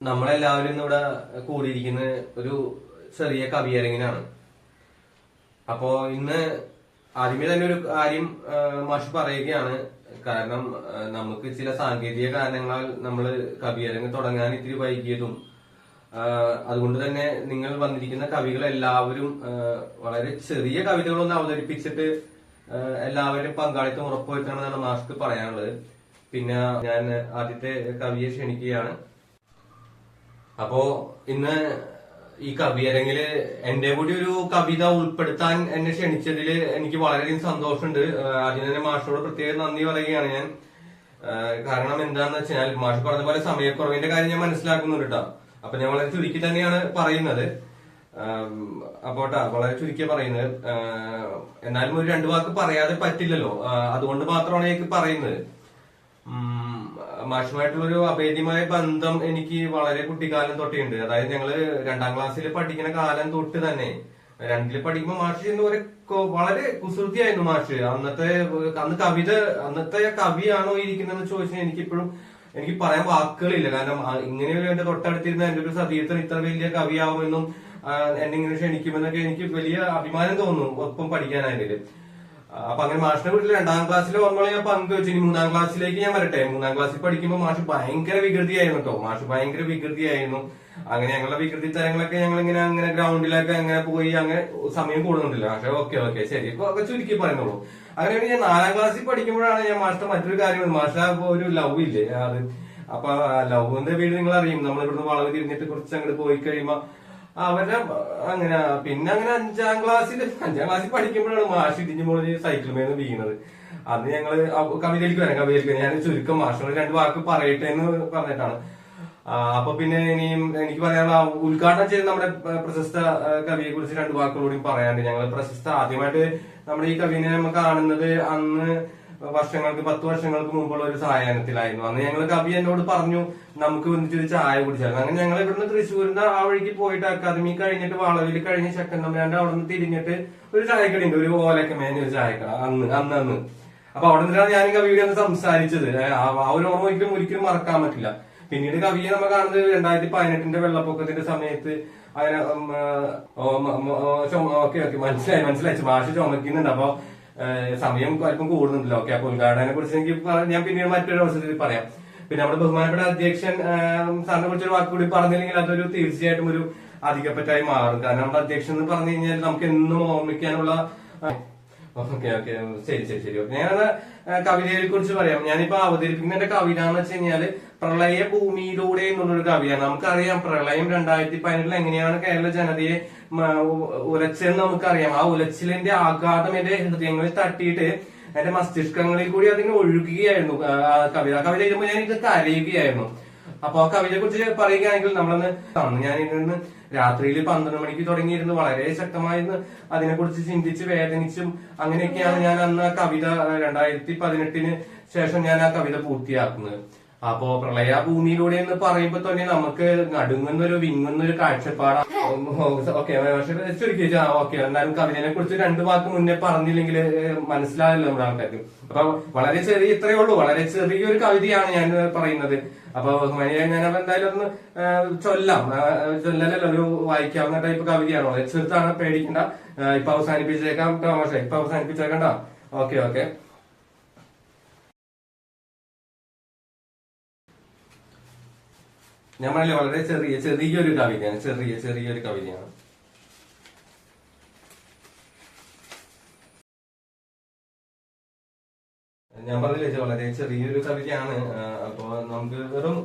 നമ്മളെല്ലാവരും ഇവിടെ കൂടിയിരിക്കുന്ന ഒരു ചെറിയ കവിയരങ്ങിനാണ്. അപ്പോ ഇന്ന് ആദ്യമേ തന്നെ ഒരു കാര്യം മാഷ് പറയുകയാണ്. കാരണം നമുക്ക് ചില സാങ്കേതിക കാരണങ്ങളാൽ നമ്മൾ കവിയരങ്ങ് തുടങ്ങാൻ ഇത്തിരി വൈകിയതും, അതുകൊണ്ട് തന്നെ നിങ്ങൾ വന്നിരിക്കുന്ന കവികൾ എല്ലാവരും വളരെ ചെറിയ കവിതകളൊന്ന് അവതരിപ്പിച്ചിട്ട് എല്ലാവരും പങ്കാളിത്തം ഉറപ്പുവരുത്തണമെന്നാണ് മാഷ്ക്ക് പറയാനുള്ളത്. പിന്നെ ഞാൻ ആദ്യത്തെ കവിയെ ക്ഷണിക്കുകയാണ്. അപ്പോ ഇന്ന് ഈ കവിയരങ്ങില് എന്റെ കൂടി ഒരു കവിത ഉൾപ്പെടുത്താൻ എന്നെ ക്ഷണിച്ചതിൽ എനിക്ക് വളരെയധികം സന്തോഷമുണ്ട്. ആദ്യം തന്നെ മാഷിനോട് പ്രത്യേകം നന്ദി പറയുകയാണ് ഞാൻ. കാരണം എന്താന്ന് വെച്ചാൽ മാഷ് പറഞ്ഞ പോലെ സമയക്കുറവിന്റെ കാര്യം ഞാൻ മനസ്സിലാക്കുന്നുണ്ട് കേട്ടോ. അപ്പൊ ഞാൻ വളരെ ചുരുക്കി തന്നെയാണ് പറയുന്നത്. അപ്പോട്ടാ വളരെ ചുരുക്കി പറയുന്നത്. എന്നാലും ഒരു രണ്ടു വാക്ക് പറയാതെ പറ്റില്ലല്ലോ, അതുകൊണ്ട് മാത്രമാണ് എനിക്ക് പറയുന്നത്. മാഷുമായിട്ടുള്ളൊരു അഭേദ്യമായ ബന്ധം എനിക്ക് വളരെ കുട്ടിക്കാലം തൊട്ടുണ്ട്. അതായത് ഞങ്ങള് 2ാം ക്ലാസ്സിൽ പഠിക്കുന്ന കാലം തൊട്ട് തന്നെ, 2ൽ പഠിക്കുമ്പോൾ മാഷ് വളരെ കുസൃതിയായിരുന്നു മാഷ്. അന്നത്തെ കവിയാണോ ഇരിക്കുന്നതെന്ന് ചോദിച്ചാൽ എനിക്ക് പറയാൻ വാക്കുകളില്ല. കാരണം ഇങ്ങനെയൊരു എന്റെ തൊട്ടടുത്തിരുന്ന എന്റെ ഒരു സതീർത്ഥൻ ഇത്ര വലിയ കവിയാവുമെന്നും എന്നെ ഇങ്ങനെ ക്ഷണിക്കുമെന്നൊക്കെ എനിക്ക് വലിയ അഭിമാനം തോന്നും ഒപ്പം പഠിക്കാനായിട്ട്. അപ്പൊ അങ്ങനെ മാഷിനെ വീട്ടിൽ 2ാം ക്ലാസ്സിലെ ഓർമ്മകൾ ഞാൻ പങ്കുവെച്ചു. ഇനി 3ാം ക്ലാസ്സിലേക്ക് ഞാൻ വരട്ടെ. 3ാം ക്ലാസ്സിൽ പഠിക്കുമ്പോൾ മാഷ് ഭയങ്കര വികൃതിയായിരുന്നു കേട്ടോ. ഭയങ്കര വികൃതിയായിരുന്നു. അങ്ങനെ ഞങ്ങളുടെ വികൃതി തരങ്ങളൊക്കെ ഞങ്ങൾ അങ്ങനെ ഗ്രൗണ്ടിലൊക്കെ അങ്ങനെ പോയി അങ്ങനെ സമയം കൂടുന്നുണ്ടല്ലോ. പക്ഷെ ഓക്കെ ശരി, ഇപ്പൊ ചുരുക്കി പറയുന്നുള്ളൂ. അങ്ങനെയാണ് ഞാൻ 4ാം ക്ലാസ്സിൽ പഠിക്കുമ്പോഴാണ് ഞാൻ മാഷ്ട മറ്റൊരു കാര്യം, മാഷ ഒരു ലവ് ഇല്ലേ അത്. അപ്പൊ ലവിന്റെ വീട് നിങ്ങൾ അറിയും. നമ്മൾ ഇവിടുന്ന് വളവ് തിരിഞ്ഞിട്ട് കുറച്ച് അങ്ങോട്ട് പോയി കഴിയുമ്പോ അവരുടെ അങ്ങനെ പിന്നെ അങ്ങനെ 5ാം ക്ലാസ്സിൽ പഠിക്കുമ്പോഴാണ് മാഷ് ഇടിഞ്ഞു പോയി സൈക്കിൾ മേന്ന് വീണത്. അന്ന് ഞങ്ങള് കവിതയിലേക്ക് വരാം. ഞാൻ ചുരുക്കം മാഷിനോട് 2 വാക്ക് പറയട്ടെ എന്ന് പറഞ്ഞിട്ടാണ്. അപ്പൊ പിന്നെ ഇനിയും എനിക്ക് പറയാനുള്ള ഉദ്ഘാടനം ചെയ്ത് നമ്മുടെ പ്രശസ്ത കവിയെ കുറിച്ച് 2 വാക്കുകളൂടി പറയാണ്ട്. ഞങ്ങൾ ആദ്യമായിട്ട് നമ്മുടെ ഈ കവിനെ നമ്മൾ കാണുന്നത് അന്ന് 10 വർഷങ്ങൾക്ക് മുമ്പുള്ള ഒരു സായാഹ്നത്തിലായിരുന്നു. അന്ന് ഞങ്ങൾ കവി എന്നോട് പറഞ്ഞു നമുക്ക് വന്നിട്ടൊരു ചായ കുടിച്ചായിരുന്നു. അങ്ങനെ ഞങ്ങൾ ഇവിടുന്ന് തൃശ്ശൂരിന്റെ ആ വഴിക്ക് പോയിട്ട് അക്കാദമി കഴിഞ്ഞിട്ട് വളവിൽ കഴിഞ്ഞ് ചക്കൻ തമ്പുരാന്റെ അവിടെ നിന്ന് തിരിഞ്ഞിട്ട് ഒരു ചായക്കട ഉണ്ട്, ഒരു ഓലക്ക മേഞ്ഞ ഒരു ചായക്കട അന്ന്. അപ്പൊ അവിടെ നിന്നാണ് ഞാൻ കവിയുടെ ഒന്ന് സംസാരിച്ചത്. ആ ഒരു ഓർമ്മ ഒരിക്കലും മറക്കാൻ പറ്റില്ല. പിന്നീട് കവിയെ നമ്മൾ കാണുന്നത് 2018 വെള്ളപ്പൊക്കത്തിന്റെ സമയത്ത് അങ്ങനെ മനസ്സിലായി മാഷ് ചുമക്കുന്നുണ്ട്. അപ്പൊ സമയം അല്പം കൂടുന്നുണ്ടല്ലോ. ഓക്കെ, അപ്പൊ ഉദ്ഘാടനെ കുറിച്ച് എനിക്ക് ഞാൻ പിന്നീട് മറ്റൊരു അവസരത്തിൽ പറയാം. പിന്നെ നമ്മുടെ ബഹുമാനപ്പെട്ട അധ്യക്ഷൻ സാറിനെ കുറിച്ചൊരു വാക്കുകൂടി പറഞ്ഞില്ലെങ്കിൽ അതൊരു തീർച്ചയായിട്ടും ഒരു അധികപ്പറ്റായി മാറും. കാരണം നമ്മുടെ അധ്യക്ഷൻ എന്ന് പറഞ്ഞു കഴിഞ്ഞാൽ നമുക്ക് എന്നും ഓർമ്മിക്കാനുള്ള ഓക്കെ ശരി. ഞാൻ കവിതയെ കുറിച്ച് പറയാം. ഞാനിപ്പോ അവതരിപ്പിക്കുന്ന എന്റെ കവിത എന്ന് വെച്ച് കഴിഞ്ഞാല് പ്രളയ ഭൂമിയിലൂടെ എന്നുള്ളൊരു കവിയാണ്. നമുക്കറിയാം പ്രളയം 2018 എങ്ങനെയാണ് കേരള ജനതയെ ഉലച്ചെന്ന് നമുക്കറിയാം. ആ ഉലച്ചിലിന്റെ ആഘാതം എന്റെ ഹൃദയങ്ങളിൽ തട്ടിയിട്ട് എന്റെ മസ്തിഷ്കങ്ങളിൽ കൂടി അതിന് ഒഴുകുകയായിരുന്നു. കവിത എഴുതുമ്പോൾ ഞാൻ ഇത് കരയുകയായിരുന്നു. അപ്പൊ ആ കവിതയെ കുറിച്ച് പറയുകയാണെങ്കിൽ ഞാൻ ഇന്ന് രാത്രിയിൽ 12 മണിക്ക് തുടങ്ങിയിരുന്നു വളരെ ശക്തമായിരുന്നു അതിനെക്കുറിച്ച് ചിന്തിച്ച് വേദനിച്ചും അങ്ങനെയൊക്കെയാണ് ഞാൻ അന്ന് ആ കവിത 2018 ശേഷം ഞാൻ ആ കവിത പൂർത്തിയാക്കുന്നത്. അപ്പോ പ്രളയഭൂമിയിലൂടെ എന്ന് പറയുമ്പോ തന്നെ നമുക്ക് നടുങ്ങുന്നൊരു വിങ്ങുന്നൊരു കാഴ്ചപ്പാടാണ്. ഓക്കെ ഓക്കെ, എന്നാലും കവിതയെ കുറിച്ച് 2 വാക്ക് മുന്നേ പറഞ്ഞില്ലെങ്കിൽ മനസ്സിലാവില്ല നമ്മുടെ ആൾക്കാർക്ക്. അപ്പൊ വളരെ ഇത്രയേ ഉള്ളൂ, വളരെ ചെറിയൊരു കവിതയാണ് ഞാൻ പറയുന്നത്. അപ്പൊ ഞാൻ എന്തായാലും ഒന്ന് ചൊല്ലല്ലോ, ഒരു വായിക്കാവുന്ന ടൈപ്പ് കവിതയാണോ, ചെറുത്താണ്, പേടിക്കണ്ട. ഇപ്പൊ അവസാനിപ്പിച്ചേക്കാം ഓക്കെ. ഞാൻ പറഞ്ഞില്ലേ വളരെ ചെറിയൊരു കവിതയാണ്, ചെറിയൊരു കവിതയാണ്. ഞാൻ പറഞ്ഞില്ലേ വളരെ ചെറിയൊരു കവിതയാണ്. അപ്പൊ നമുക്ക് വെറും